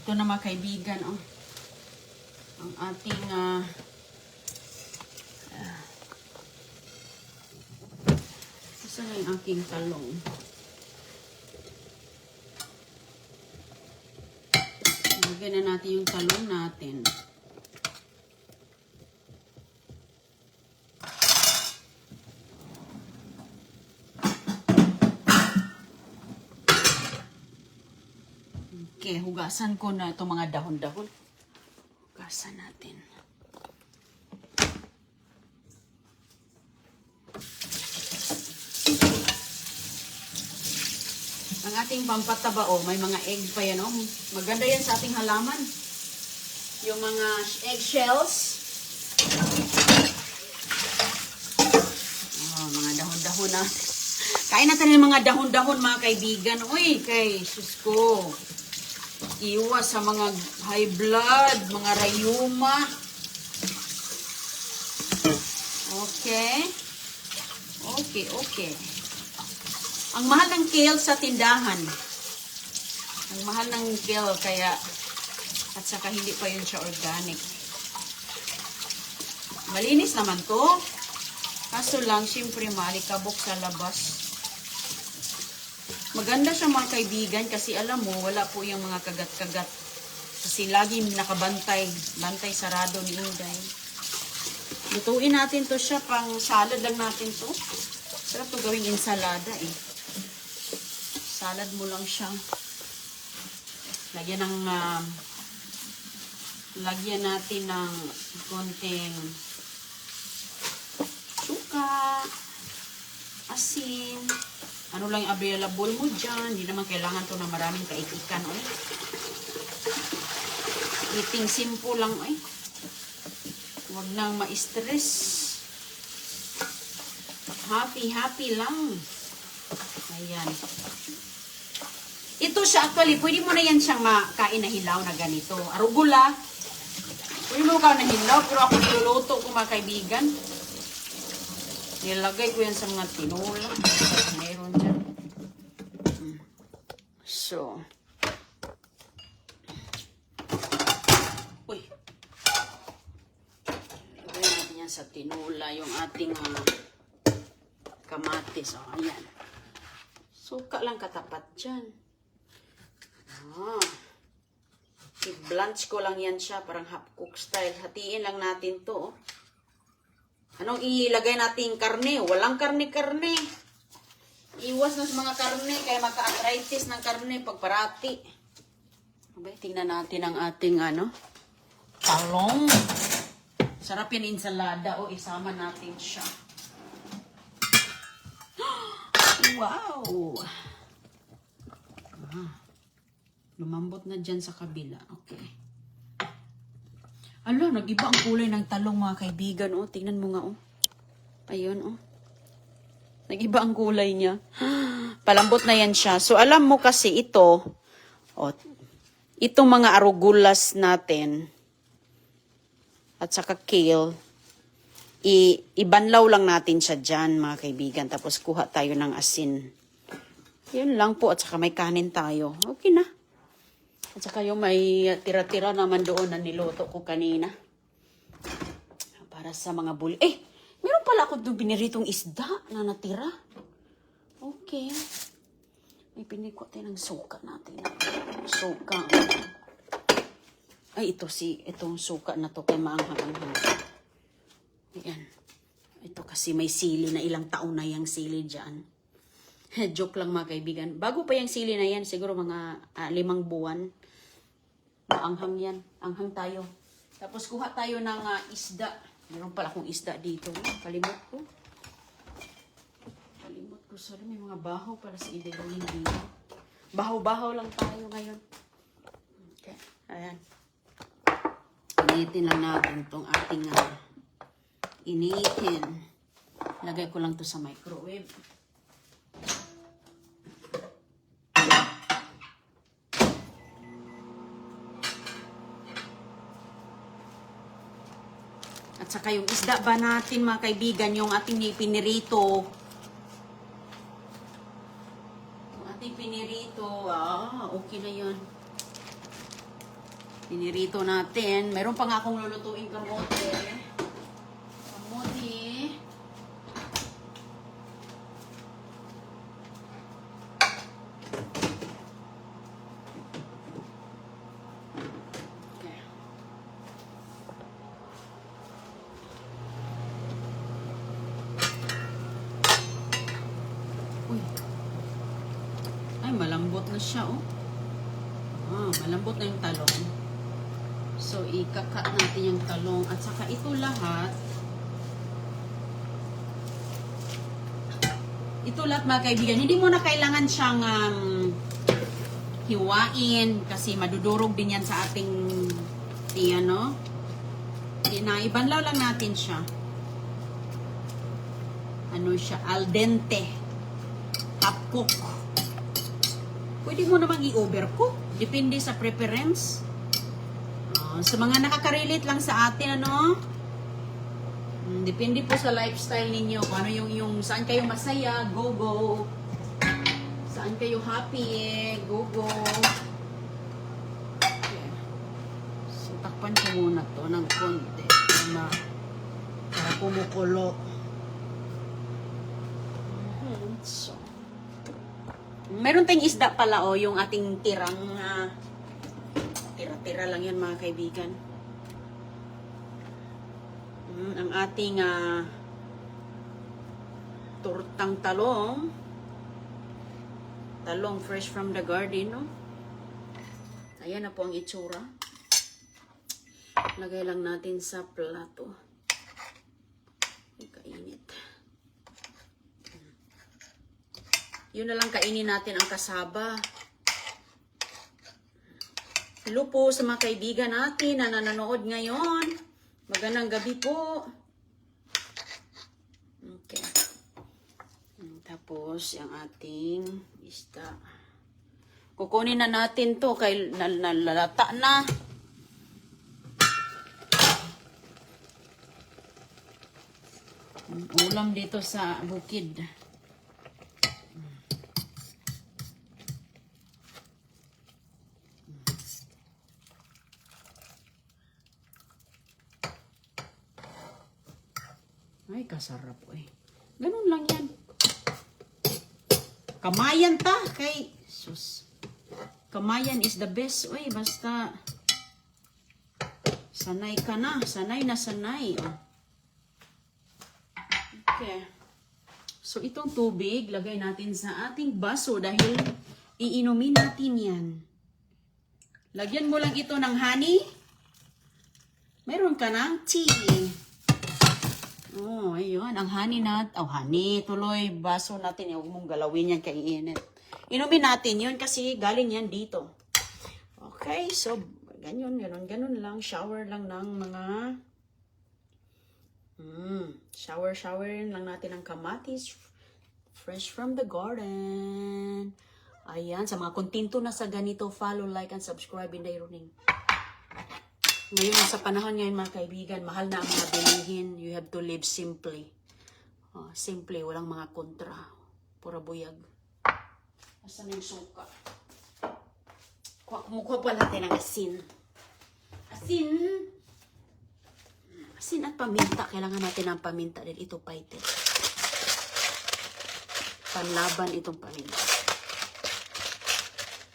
Ito na mga kaibigan, oh. Ang ating isa na yung aking talong. Lagyan na natin yung talong natin. Okay, hugasan ko na itong mga dahon-dahon. Hugasan natin. Ang ating pampataba, oh, may mga egg pa yan, oh. Maganda yan sa ating halaman. Yung mga eggshells. Oh, mga dahon-dahon na. Kain natin yung mga dahon-dahon, mga kaibigan. Uy, kay sus ko. Iwas sa mga high blood, mga rayuma. Okay. Okay. Ang mahal ng kale sa tindahan. Ang mahal ng kale kaya at saka hindi pa yun siya organic. Malinis naman to. Kaso lang, syempre malikabok sa labas. Maganda siya mga kaibigan kasi alam mo, wala po yung mga kagat-kagat. Kasi lagi nakabantay, bantay sarado ni Inday. Lutuin natin to siya, pang salad lang natin to. Sarap to gawing ensalada eh. Salad mo lang siya. Lagyan natin ng konting suka, asin. Ano lang yung available mo dyan. Hindi naman kailangan to na maraming kaikikan. Eh. Eating simple lang. Eh. Huwag nang ma-stress. Happy lang. Ayan. Ito siya actually, pwede mo na yan siyang makain na hilaw na ganito. Arugula. Pwede mo ka na hilaw, pero ako niluluto ko mga kaibigan. Nilagay ko yan sa mga tinola. Meron dyan. So. Uy. Lagay natin yan sa tinola. Yung ating kamatis. O, ayan. Suka lang katapat dyan. I-blanch ko lang yan siya. Parang half cook style. Hatiin lang natin to. Anong ilagay natin karne? Walang karne-karne. Iwas na sa mga karne. Kaya maka-arthritis ng karne pag parati. Okay, tingnan natin ang ating talong. Sarap yan ensalada. O, isama natin siya. Wow! Lumambot na dyan sa kabila. Okay. Alo, nag-iba ang kulay ng talong mga kaibigan. Oh, tingnan mo nga, oh. Ayun, oh. Nag-iba ang kulay niya. Palambot na yan siya. So, alam mo kasi ito, oh, itong mga arugulas natin, at saka kale, ibanlaw lang natin siya dyan, mga kaibigan. Tapos, kuha tayo ng asin. Yun lang po. At saka may kanin tayo. Okay na. At saka yung may tira-tira naman doon na niluto ko kanina. Para sa mga buli. Eh, meron pala ako doon biniritong isda na natira. Okay. May pinikuha tayo ng suka natin. Suka. Ay, itong suka na to kay maanghang-anghang. Ayan. Ito kasi may sili na ilang taon na yung sili dyan. Joke lang mga kaibigan. Bago pa yung sili na yan, siguro mga 5 buwan. Maanghang yan. Anghang tayo. Tapos kuha tayo ng isda. Meron pala akong isda dito. Kalimot ko. Sorry, may mga bahaw para sa idegawin dito. Bahaw-bahaw lang tayo ngayon. Okay. Ayan. Initin lang natin itong ating initin. Lagay ko lang to sa microwave. At saka yung isda ba natin mga kaibigan, yung ating pinirito. Yung ating pinirito, okay na yun. Pinirito natin. Meron pa nga akong lulutuin kamote. Kamote. Okay. Uy. Ay, malambot na siya, oh. Malambot na yung talong. So, ika-cut natin yung talong. At saka ito lahat, mga kaibigan, hindi mo na kailangan siyang hiwain kasi madudurog din yan sa ating ano. Ibanlaw lang natin siya. Ano siya? Al dente. Half cook. Pwede mo namang i-overcook. Depende sa preference. Sa mga nakaka-relate lang sa atin, ano? Depende po sa lifestyle ninyo. Kung ano yung saan kayo masaya, go. Saan kayo happy, go. Okay. So, takpan ko muna to ng konti. Para kumukulo. So, meron tayong isda pala, oh, yung ating tirang tira-tira lang yan, mga kaibigan. Ang ating tortang talong fresh from the garden, no? Ayan na po ang itsura. Lagay lang natin sa plato. Kainit. Yun na lang, kainin natin ang kasaba. Hello po sa mga kaibigan natin na nanonood ngayon. Magandang gabi po. Okay. Tapos, yung ating isda. Kukunin na natin to kay nalalata na. Ulam dito sa bukid. Ay, kasarap eh. Ganun lang yan. Kamayan ta kay sus. Kamayan is the best. Uy, basta sanay ka na. Sanay na sanay. Oh. Okay. So, itong tubig, lagay natin sa ating baso dahil iinumin natin yan. Lagyan mo lang ito ng honey. Meron ka ng tea. Oh, ayun. Ang honey honey. Tuloy, baso natin. Huwag mong galawin yan kay init. Inumin natin yun kasi galing yan dito. Okay, so, ganun lang. Shower lang ng mga... shower lang natin ng kamatis. Fresh from the garden. Ayan, sa mga kontento na sa ganito, follow, like, and subscribe in the running. Ngayon, sa panahon ngayon, mga kaibigan, mahal na ang mga bilihin. You have to live simply. Simple, walang mga kontra. Pura buyag. Asan yung suka? Kumukuha pa natin ng asin. Asin at paminta. Kailangan natin ng paminta dahil ito paite. Panlaban itong paminta.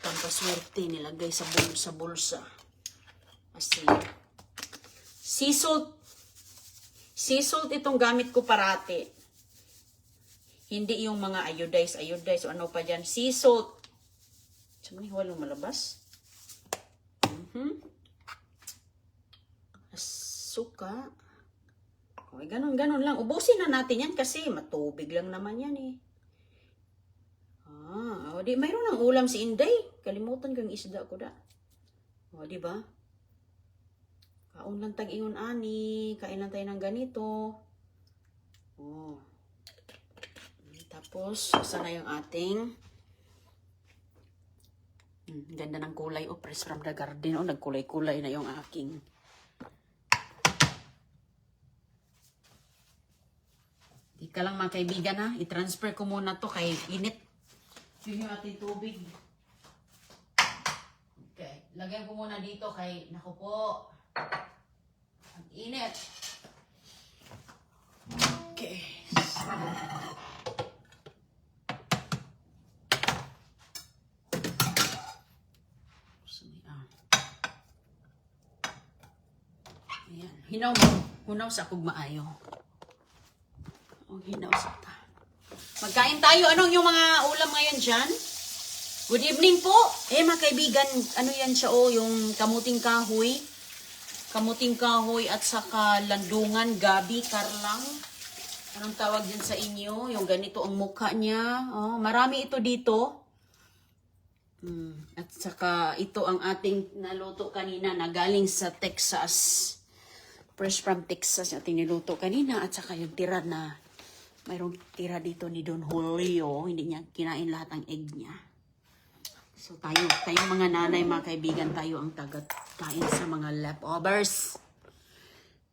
Pampaswerte nilagay sa bulsa. Asin. Sea salt. Sea salt itong gamit ko parati. Hindi yung mga iodized o ano pa dyan. Sea salt. Saan mo walang malabas? Suka. Okay, ganun lang. Ubusin na natin yan kasi matubig lang naman yan eh. Di, mayroon ng ulam si Inday. Kalimutan ko yung isda ko da. Di ba? Kaon lang tag-ingon ani. Kain lang tayo ng ganito. Tapos, sana yung ating ganda ng kulay. Fresh from the garden. Nagkulay-kulay na yung aking. Di ka lang mga kaibigan ha. I-transfer ko muna to kay init. Yun yung ating tubig. Okay. Lagyan ko muna dito kay, naku po, ang init. Okay. Ayan. Hinaw mo. Hunaw sa akong maayo. O, hinaw sa ta. Magkain tayo. Anong yung mga ulam ngayon dyan? Good evening po. Mga kaibigan, ano yan siya yung kamuting kahoy. Kamuting kahoy at saka landungan, gabi, karlang. Anong tawag dyan sa inyo? Yung ganito ang mukha niya. Oh, marami ito dito. At saka ito ang ating naluto kanina na galing sa Texas. Fresh from Texas yung ating niluto kanina. At saka yung tira na, mayroong tira dito ni Don Julio. Hindi niya kinain lahat ng egg niya. So tayong mga nanay, mga kaibigan, tayo ang tagat-kain sa mga leftovers.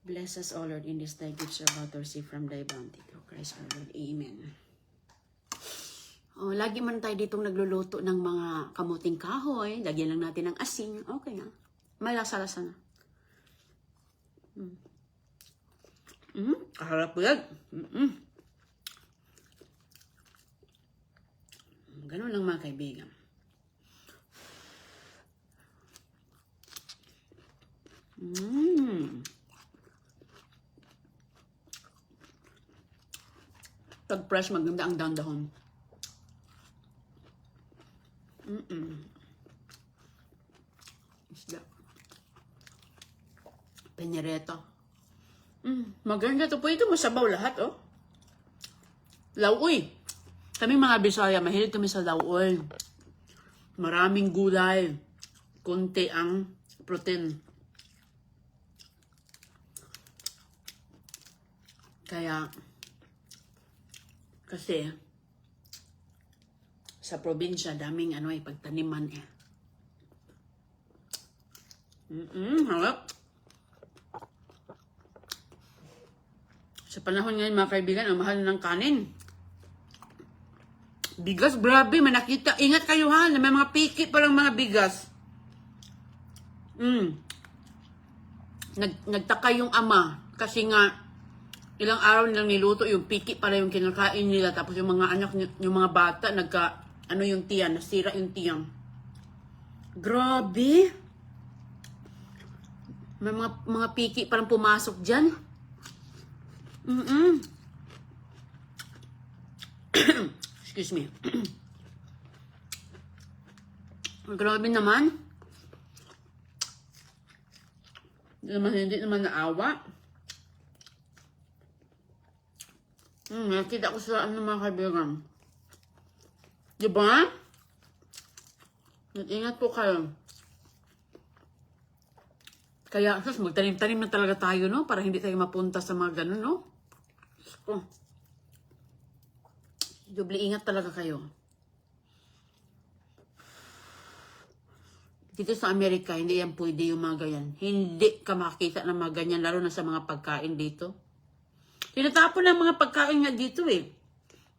Bless us, O Lord, in this thy gifts are about to receive from thy bounty. Through Christ our Lord. Amen. Oh, lagi man tayo ditong nagluluto ng mga kamuting kahoy. Lagyan lang natin ng asin. Okay na. May lasa-lasa na. Kaharap yan. Ganun lang mga kaibigan. Pag fresh, maganda ang dandahon. Isda. Peñereta. Maganda to po. Ito masabaw lahat, oh. Lauoy. Kami mga Bisaya, mahilig kami sa lauoy. Maraming gulay. Kunti ang protein. Kaya, kasi, sa probinsya, daming pagtaniman eh. Harap. Sa panahon ngayon, mga kaibigan, ang mahal ng kanin. Bigas, grabe, may nakita. Ingat kayo ha, na may mga piki palang mga bigas. Nagtaka yung ama, kasi nga, ilang araw nilang niluto, yung piki pala yung kinakain nila. Tapos yung mga anak, yung mga bata, yung tiyan, nasira yung tiyang. Grabe. May mga piki parang pumasok dyan. Excuse me. Grabe naman. Hindi naman naawa. Nakita ko sa mga kaibigan. Diba? Ingat po kayo. Kaya, magtanim-tanim na talaga tayo, no? Para hindi tayo mapunta sa mga ganun, no? Oh. Doble ingat talaga kayo. Dito sa Amerika, hindi yan pwede yung mga ganyan. Hindi ka makakita ng mga ganyan, lalo na sa mga pagkain dito. Tinatapon ng mga pagkain nga dito eh.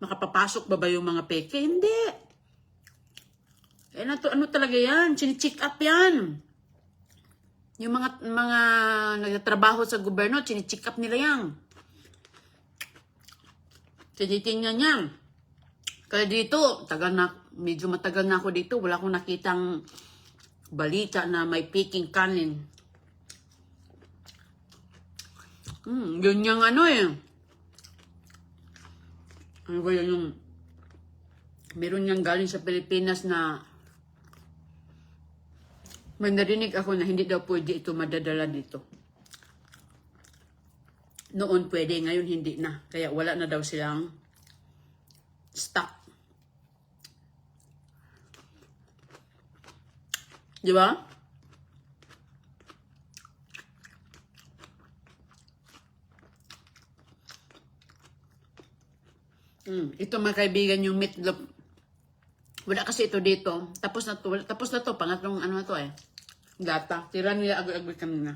Makapapasok ba yung mga peke? Hindi. Ano talaga yan? Chine-check up yan. Yung mga nagtatrabaho sa gobyerno, chine-check up nila yan. Tinitingnan yan. Kaya dito, medyo matagal na ako dito. Wala akong nakitang balita na may peking kanin. Yun yung Ano ba yun yung meron niyang galing sa Pilipinas na may narinig ako na hindi daw pwede ito madadala dito. Noon pwede, ngayon hindi na. Kaya wala na daw silang stock. Di ba? Ito mga kaibigan yung meatloaf. Wala kasi ito dito. Tapos na to. Pangatlong na to eh. Gata. Tira nila agoy-agoy kanina.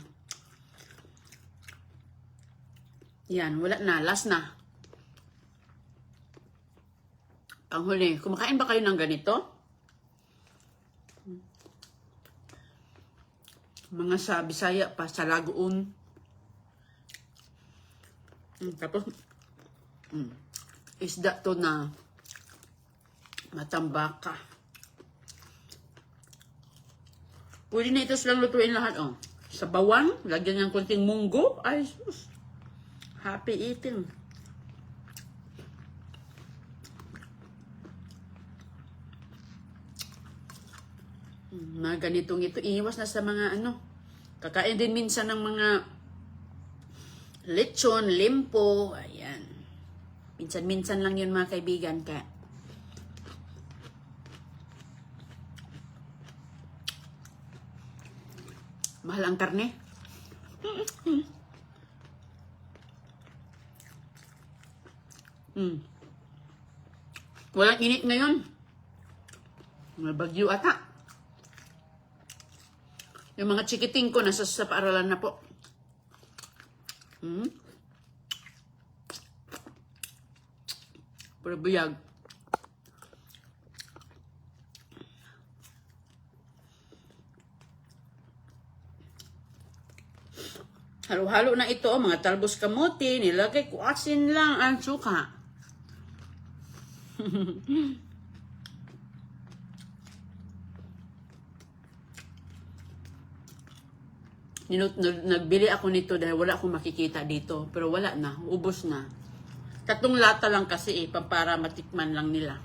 Yan. Wala na. Last na. Panghuli. Kumakain ba kayo ng ganito? Mga sa Bisaya pa, sa Lagoon. Tapos, isda to na matambaka. Pwede na ito silang lutuin lahat, oh. Sa bawang, lagyan ng konting munggo. Ay, sus. Happy eating. Mga ganitong ito, iwas na sa mga ano. Kakain din minsan ng mga lechon, limpo, ayan. Minsan-minsan lang yun mga kaibigan. Kaya mahal ang karne. Walang init ngayon. May bagyo ata. Yung mga chikiting ko nasa sa paaralan na po. Pero buyag. Halo-halo na ito, mga talbos kamote, nilagay ko asin lang ang suka. Nagbili ako nito dahil wala akong makikita dito. Pero wala na, ubos na. 3 lata lang kasi para matikman lang nila.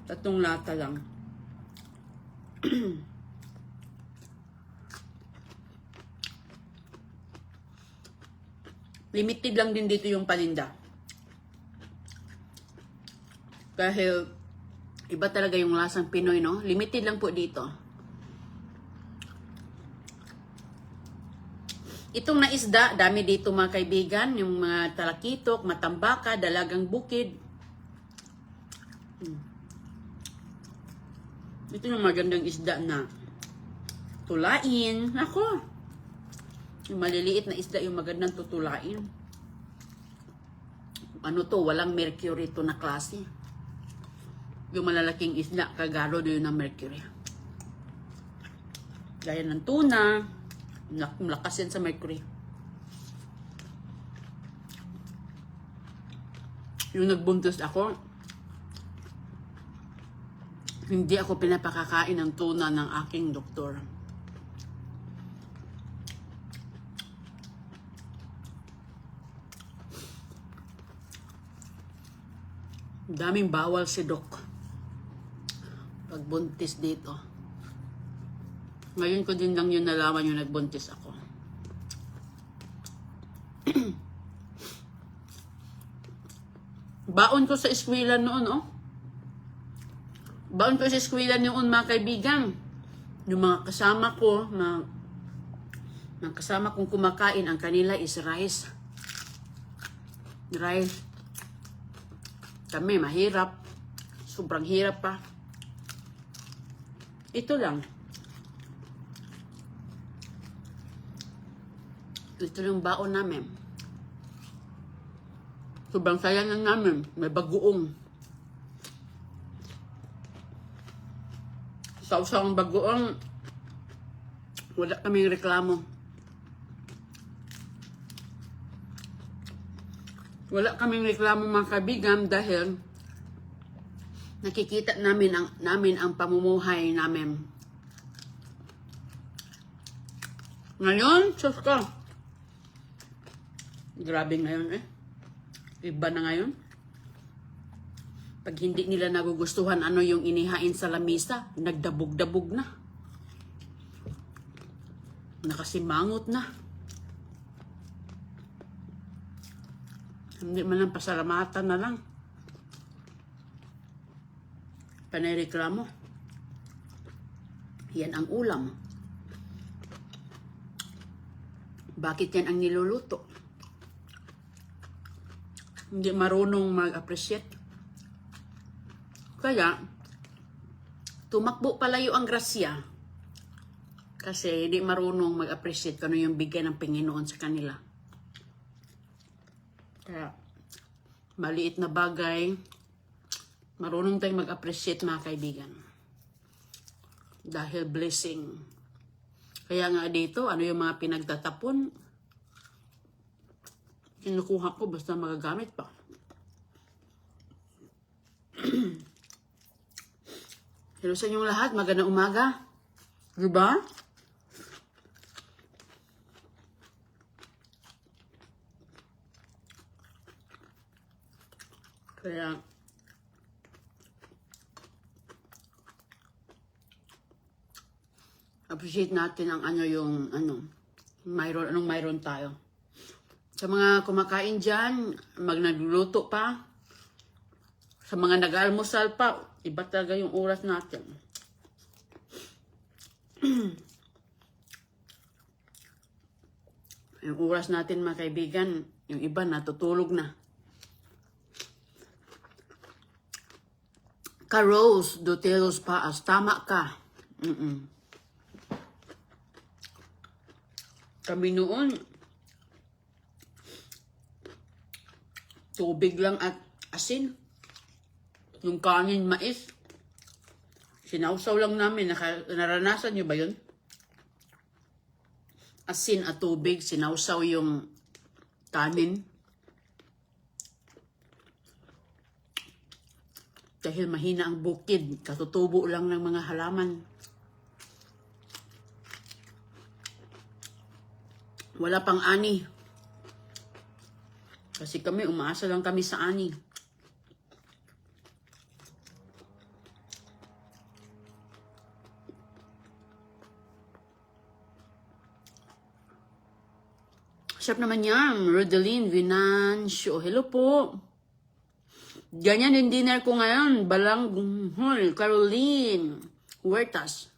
3 lata lang. Limited lang din dito yung paninda. Dahil iba talaga yung lasang Pinoy, no? Limited lang po dito. Itong naisda, dami dito mga kaibigan. Yung mga talakitok, matambaka, dalagang bukid. Ito yung magandang isda na tulain. Ako! Yung maliliit na isda, yung magandang tutulain. Ano to, walang mercury to na klase. Yung malalaking isda, kagalo doon ng mercury. Gaya ng tuna, malakas yan sa mercury. Yung nagbuntis ako, hindi ako pinapakakain ng tuna ng aking doktor. Daming bawal si Doc pagbuntis dito. Ngayon ko din lang yun nalaman yung nagbuntis ako. Baon ko sa eskwela noon, oh. Baon ko sa eskwela noon, mga kaibigan. Yung mga kasama ko, mga kasama kong kumakain, ang kanila is rice. Rice. Kami, mahirap. Sobrang hirap pa. Ito lang. Ito yung baon namin. Sobrang sayang lang namin. May bagoong. Sa-usang bagoong, wala kaming reklamo. Wala kaming reklamo mga kaibigan dahil nakikita namin ang pamumuhay namin. Ngayon, sus ko. Grabe ngayon eh. Iba na ngayon. Pag hindi nila nagugustuhan ano yung inihain sa lamisa, nagdabog-dabog na. Nakasimangot na. Hindi man lang pasalamatan na lang. Panireklamo. Yan ang ulam. Bakit yan ang niluluto? Hindi marunong mag-appreciate. Kaya, tumakbo palayo ang grasya. Kasi hindi marunong mag-appreciate kung ano yung bigay ng Panginoon sa kanila. Kaya, maliit na bagay, marunong tayong mag-appreciate mga kaibigan. Dahil blessing. Kaya nga dito, ano yung mga pinagtatapon, kinukuha ko basta magagamit pa. Hello sa inyong lahat, magandang umaga. Diba? Kaya, appreciate natin ang anong mayroon tayo. Sa mga kumakain dyan, nagluluto pa, sa mga nag-almusal pa, iba talaga yung oras natin. Yung oras natin mga kaibigan, yung iba natutulog na. Ka-Rose, Doteros Paas, tama ka. Kami noon, tubig lang at asin. Yung kanin, mais. Sinausaw lang namin. Naranasan nyo ba yun? Asin at tubig, sinausaw yung kanin. Dahil mahina ang bukid, katutubo lang ng mga halaman. Wala pang ani. Kasi kami, umaasa lang kami sa ani. Sarap naman yan. Rodeline Vinancio. Hello po. Ganyan yung dinner ko ngayon. Balanghol. Caroline. Huertas.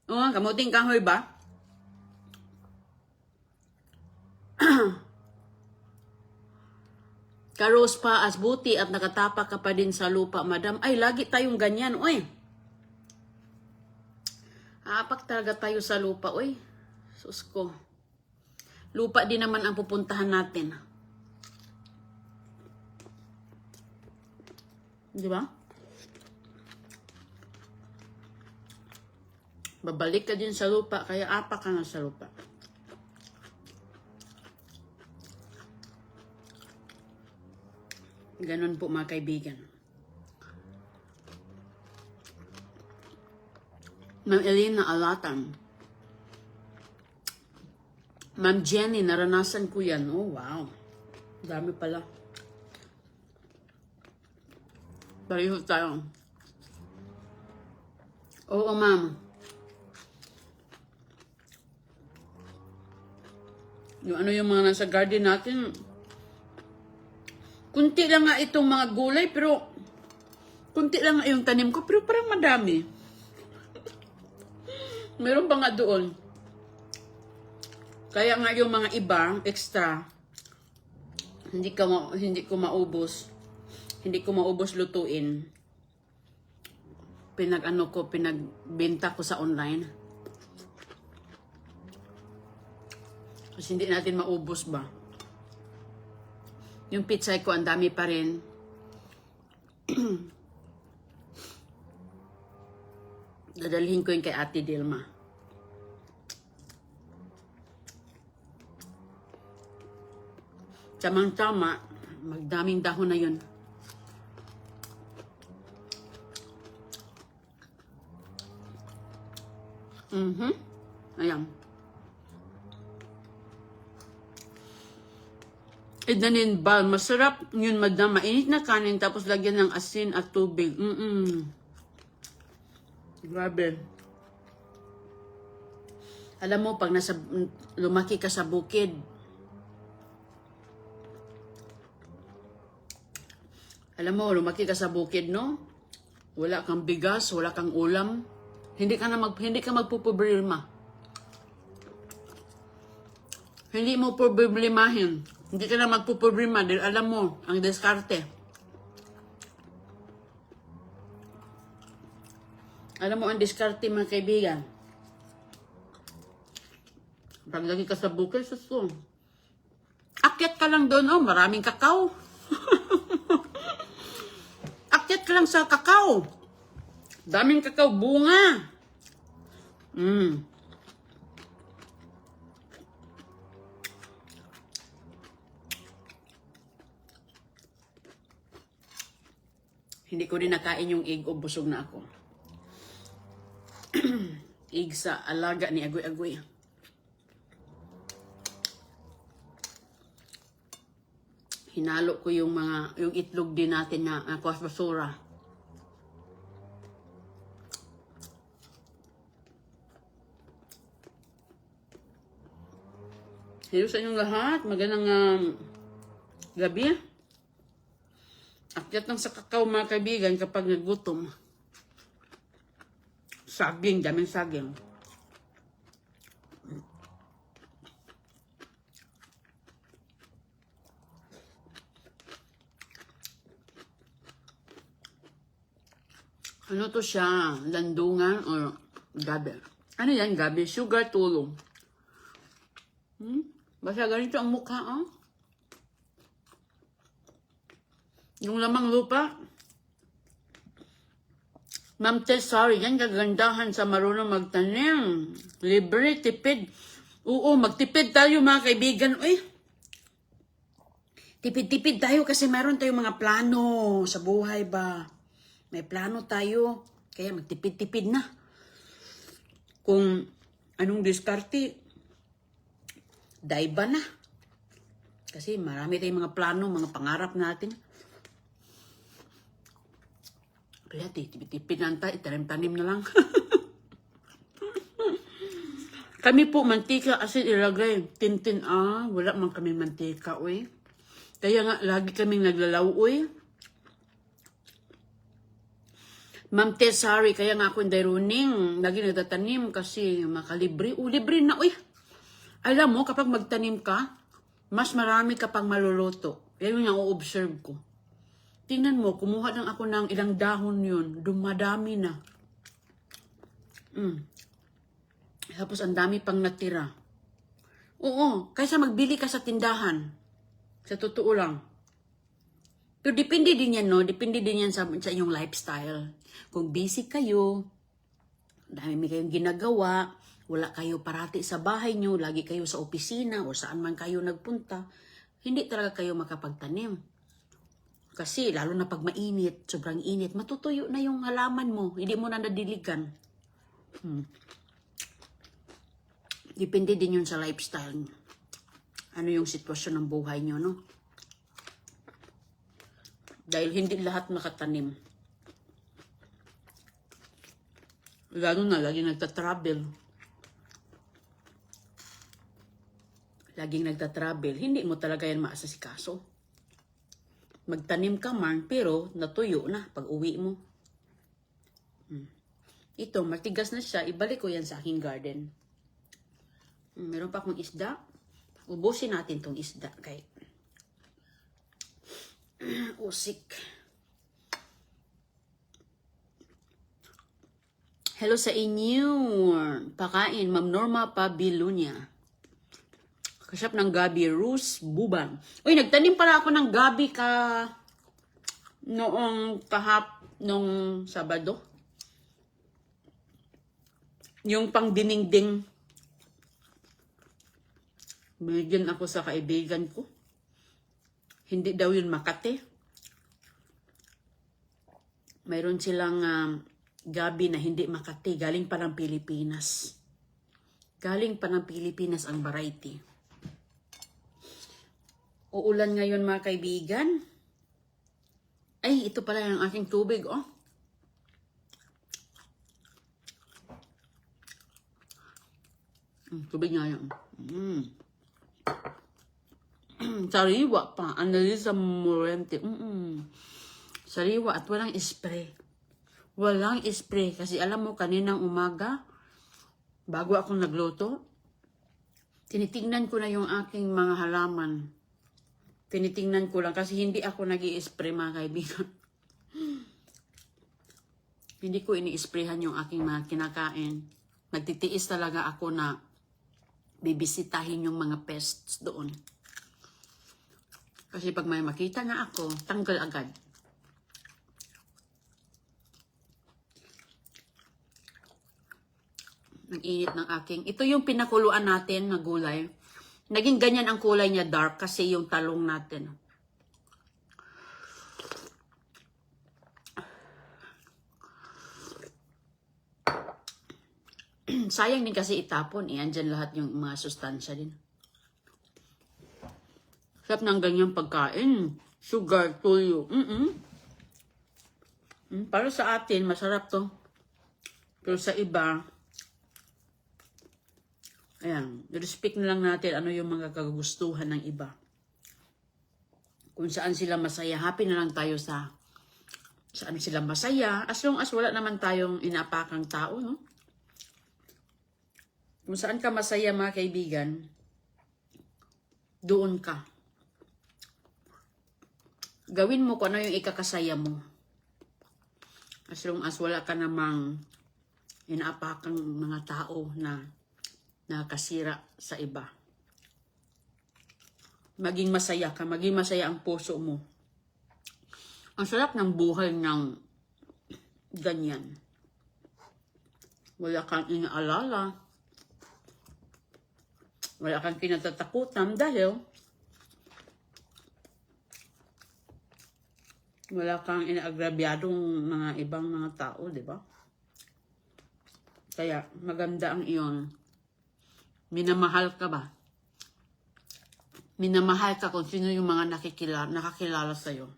Kamuting kahoy ba? Karos pa as buti at nakatapak ka pa din sa lupa, madam. Ay, lagi tayong ganyan, oy. Apak talaga tayo sa lupa, oy. Sus ko. Lupa din naman ang pupuntahan natin. Di ba? Babalik ka din sa lupa, kaya apak ka na sa lupa. Ganon po mga kaibigan. Ma'am Elena Alatan. Ma'am Jenny, naranasan ko yan. Oh, wow. Dami pala. Pareho tayo. Oo, ma'am. Yung mga nasa garden natin, kunti lang nga itong mga gulay, pero kunti lang nga yung tanim ko, pero parang madami. Meron pa nga doon. Kaya nga yung mga iba, extra, hindi ko maubos. Hindi ko maubos lutuin. Pinagbenta ko sa online. Kasi hindi natin maubos ba. Yung pizza ko, ang dami pa rin. Dadalhin ko yun kay Ate Dilma. Tamang-tama, magdaming dahon na yun. Ayan. Idanin bal, masarap yun, madam. Mainit na kanin, tapos lagyan ng asin at tubig. Grabe. Alam mo, pag lumaki ka sa bukid, no? Wala kang bigas, wala kang ulam. Hindi ka magpuproblema. Hindi mo problemahin. Hindi ka na magpuproblema dahil alam mo ang diskarte. Alam mo ang diskarte, mga kaibigan. Pag lagi ka sa bukid, suso. Akyat ka lang doon, oh, maraming kakao. Akyat ka lang sa kakao. Daming kakao bunga. Hindi ko din nakain yung egg o busog na ako. Egg sa alaga ni Agoy-Agoy. Hinalo ko yung itlog din natin na kuwas basura. Hello sa inyong lahat. Magandang gabi. Akyat lang sa kakao mga kaibigan kapag nagutom. Saging, daming saging. Ano to siya? Landungan or gabi? Ano yan, gabi? Sugar tulong. Basta ganito ang mukha, oh. Yung lamang lupa. Ma'am Tess, sorry, yan kagandahan sa marunong magtanim. Libre, tipid. Oo, magtipid tayo mga kaibigan. Uy, tipid-tipid tayo kasi meron tayong mga plano sa buhay ba. May plano tayo. Kaya magtipid-tipid na. Kung anong diskarte, daiba na. Kasi marami tayong mga plano, mga pangarap natin. Kaya tipid-tipid lang tayo, tanim-tanim na lang. Kami po, mantika asin ilagay. Tintin, wala man kami mantika, uy. Kaya nga, lagi kaming naglalaw, uy. Ma'am Tess, sorry, kaya nga ako hindi runing. Lagi nagtatanim kasi makalibre. Libre na, uy. Alam mo, kapag magtanim ka, mas marami ka pang maluluto. Yan yung o-observe ko. Tingnan mo, kumuha lang ako ng ilang dahon yun. Dumadami na. Tapos ang dami pang natira. Oo, kaysa magbili ka sa tindahan. Sa totoo lang. Pero depende din yan, no? Depende din yan sa inyong lifestyle. Kung busy kayo, dami kayong ginagawa, wala kayo parati sa bahay nyo, lagi kayo sa opisina o saan man kayo nagpunta, hindi talaga kayo makapagtanim. Kasi lalo na pag mainit, sobrang init, matutuyo na yung halaman mo. Hindi mo na nadiligan. Depende din yun sa lifestyle. Ano yung sitwasyon ng buhay nyo, no? Dahil hindi lahat makatanim. Lalo na, laging nagtatravel. Laging nagtatravel. Hindi mo talaga yan maasasikaso. Magtanim ka man, pero natuyo na pag uwi mo. Ito, matigas na siya. Ibalik ko yan sa aking garden. Meron pa akong isda. Ubusin natin tong isda. Kay usik. Hello sa inyo. Pakain, Ma'am Norma Pabilunya. Kasyap ng gabi, Rus Buban. Uy, nagtanim pala ako ng gabi nung Sabado. Yung pang diningding. Binigyan ako sa kaibigan ko. Hindi daw yun Makati. Mayroon silang gabi na hindi Makati. Galing pa ng Pilipinas. Galing pa ng Pilipinas ang variety. Uulan ngayon mga kaibigan. Ay, ito pala yung aking tubig, oh. Tubig nga yun. Sariwa pa. Annalisa Morente. Sariwa at walang spray. Walang spray. Kasi alam mo, kaninang umaga, bago akong nagluto, tinitingnan ko na yung aking mga halaman. Tinitingnan ko lang kasi hindi ako nag-i-spray mga kaibigan. Hindi ko ini-sprayhan yung aking mga kinakain. Nagtitiis talaga ako na bibisitahin yung mga pests doon. Kasi pag may makita na ako, tanggal agad. Ang init ng aking. Ito yung pinakuluan natin na gulay. Naging ganyan ang kulay niya, dark, kasi yung talong natin. Sayang din kasi itapon. Andyan lahat yung mga sustansya din. Sarap ng ganyang pagkain. Sugar, tuyo. Para sa atin, masarap to. Pero sa iba, ayan, respect na lang natin ano yung mga kagustuhan ng iba. Kung saan sila masaya, happy na lang tayo sa saan sila masaya. As long as wala naman tayong inapakang tao, no? Kung saan ka masaya, mga kaibigan, doon ka. Gawin mo kung ano yung ikakasaya mo. As long as wala ka namang inaapakang mga tao na nakasira sa iba. Maging masaya ka, maging masaya ang puso mo. Ang sarap ng buhay ng ganyan. Wala kang inaalala. Wala kang kinatatakutan dahil wala kang inaagrabyadong mga ibang mga tao, di ba? Kaya maganda ang iyon. Minamahal ka ba? Minamahal ka kung sino yung mga nakakilala sa'yo.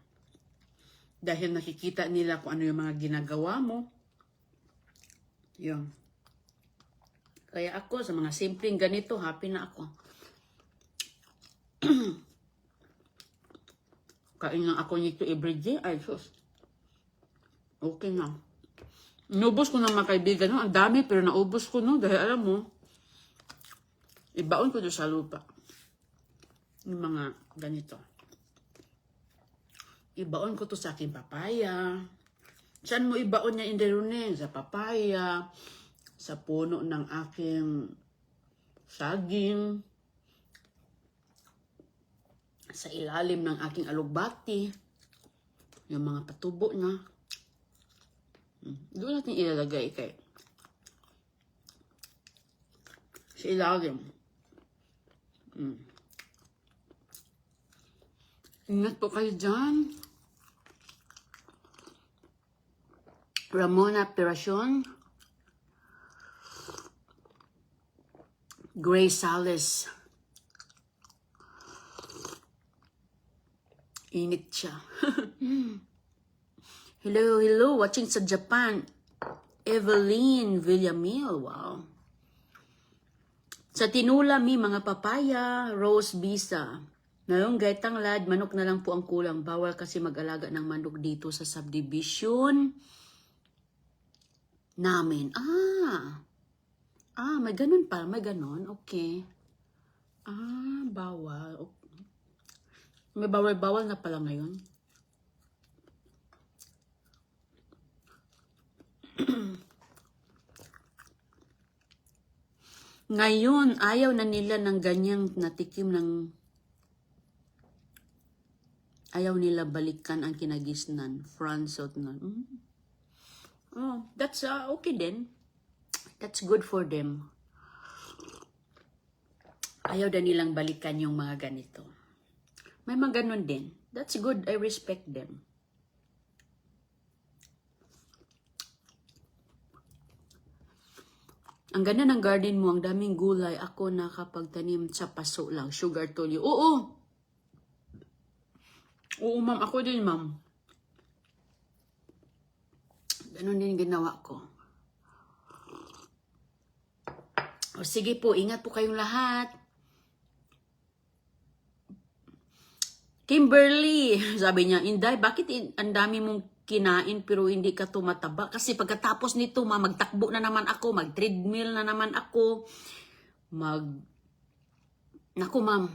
Dahil nakikita nila kung ano yung mga ginagawa mo. Yun. Kaya ako, sa mga simpleng ganito, happy na ako. Kain lang ako nito everyday. Ay, sus. Okay na. Naubos ko na mga kaibigan. No? Ang dami, pero naubos ko, no? Dahil alam mo, ibaon ko doon sa lupa. Yung mga ganito. Ibaon ko to sa aking papaya. Saan mo ibaon niya, Inderune? Sa papaya. Sa puno ng aking saging. Sa ilalim ng aking alugbati. Yung mga patubo na. Doon natin ilalagay kay sa ilalim. Ingat po kayo dyan. Ramona Peracion. Grace Salas. Init siya. Hello, watching sa Japan. Evelyn Villamil, wow. Sa tinula mi mga papaya, Rose Bisa. Ngayong gaitang lad, manok na lang po ang kulang. Bawal kasi mag-alaga ng manok dito sa subdivision namin. May ganun pa. May ganun. Okay. Bawal. Okay. May bawal na pala ngayon. Ngayon, ayaw na nila ng ganyang natikim ng ayaw nila balikan ang kinagisnan. Fransot na. That's okay din. That's good for them. Ayaw na nilang balikan yung mga ganito. May mga ganun din. That's good. I respect them. Ang ganda ng garden mo. Ang daming gulay. Ako nakapagtanim sa paso lang. Sugar tuyo. Oo, ma'am. Ako din, ma'am. Ganun din ginawa ko. O sige po, ingat po kayong lahat. Kimberly, sabi niya, Inday, bakit ang dami mong kinain pero hindi ka tumataba? Kasi pagkatapos nito, magtakbo na naman ako, mag-treadmill na naman ako, Naku, ma'am,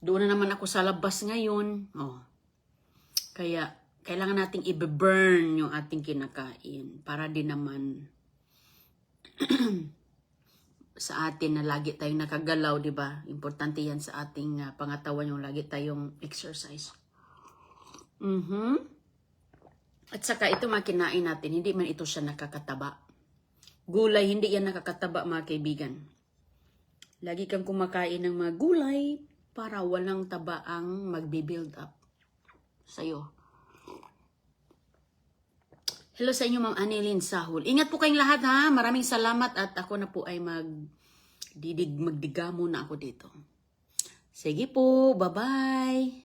doon na naman ako sa labas ngayon. Kaya, kailangan nating i-burn yung ating kinakain para din naman sa atin na lagi tayong nakagalaw, di ba? Importante yan sa ating pangatawan yung lagi tayong exercise. At saka ito mga kinain natin, hindi man ito siya nakakataba. Gulay, hindi yan nakakataba mga kaibigan. Lagi kang kumakain ng mga gulay para walang taba ang magbe-build up sa'yo. Hello sa inyo, Ma'am Annelyn Sahol. Ingat po kayong lahat ha. Maraming salamat at ako na po ay magdigamo na ako dito. Sige po, bye-bye.